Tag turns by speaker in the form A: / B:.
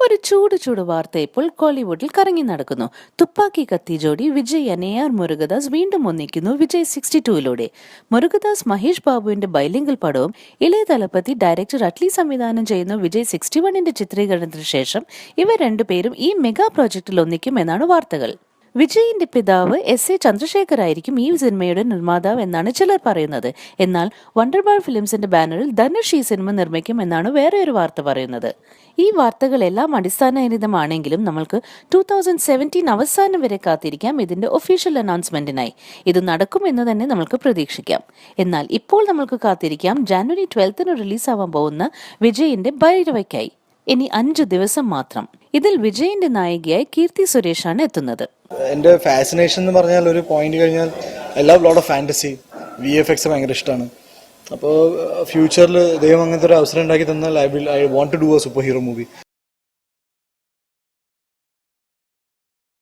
A: ഒരു ചൂട് വാർത്ത ഇപ്പോൾ കോളിവുഡിൽ കറങ്ങി നടക്കുന്നു. തുപ്പാക്കി കത്തി ജോഡി വിജയ് AR മുരുകദാസ് വീണ്ടും ഒന്നിക്കുന്നു വിജയ് 62-ലൂടെ. മുരുകദാസ് മഹേഷ് ബാബുവിന്റെ ബൈലിംഗൽ പടവും ഇളയ തലപ്പത്തി ഡയറക്ടർ അറ്റ്ലി സംവിധാനം ചെയ്യുന്ന വിജയ് 61ന്റെ ചിത്രീകരണത്തിന് ശേഷം ഇവർ രണ്ടുപേരും ഈ മെഗാ പ്രോജക്റ്റിൽ ഒന്നിക്കുമെന്നാണ് വാർത്തകൾ. വിജയിന്റെ പിതാവ് SA ചന്ദ്രശേഖർ ആയിരിക്കും ഈ സിനിമയുടെ നിർമ്മാതാവ് എന്നാണ് ചിലർ പറയുന്നത്. എന്നാൽ വണ്ടർബാർ ഫിലിംസിന്റെ ബാനറിൽ ധനുഷ് ഈ സിനിമ നിർമ്മിക്കും എന്നാണ് വേറെ ഒരു വാർത്ത പറയുന്നത്. ഈ വാർത്തകളെല്ലാം അടിസ്ഥാനരഹിതമാണെങ്കിലും നമ്മൾക്ക് 2017 അവസാനം വരെ കാത്തിരിക്കാം ഇതിന്റെ ഒഫീഷ്യൽ അനൗൺസ്മെന്റിനായി. ഇത് നടക്കുമെന്ന് തന്നെ നമ്മൾക്ക് പ്രതീക്ഷിക്കാം. എന്നാൽ ഇപ്പോൾ നമ്മൾക്ക് കാത്തിരിക്കാം ജാനുവരി 12 റിലീസാവാൻ പോകുന്ന വിജയിന്റെ ഭൈരവയ്ക്കായി. ഇനി 5 ദിവസം മാത്രം. ഇതിൽ വിജയിന്റെ നായികയായി കീർത്തി സുരേഷാണ് എത്തുന്നത്.
B: എൻ്റെ ഫാസിനേഷൻ എന്ന് പറഞ്ഞാൽ ഒരു പോയിന്റ് കഴിഞ്ഞാൽ I love lot of fantasy, VFX ഭയങ്കര ഇഷ്ടമാണ്. അപ്പോൾ ഫ്യൂച്ചറിൽ ദൈവം അങ്ങനത്തെ ഒരു അവസരം ഉണ്ടാക്കി തന്നാൽ I want to do a superhero movie.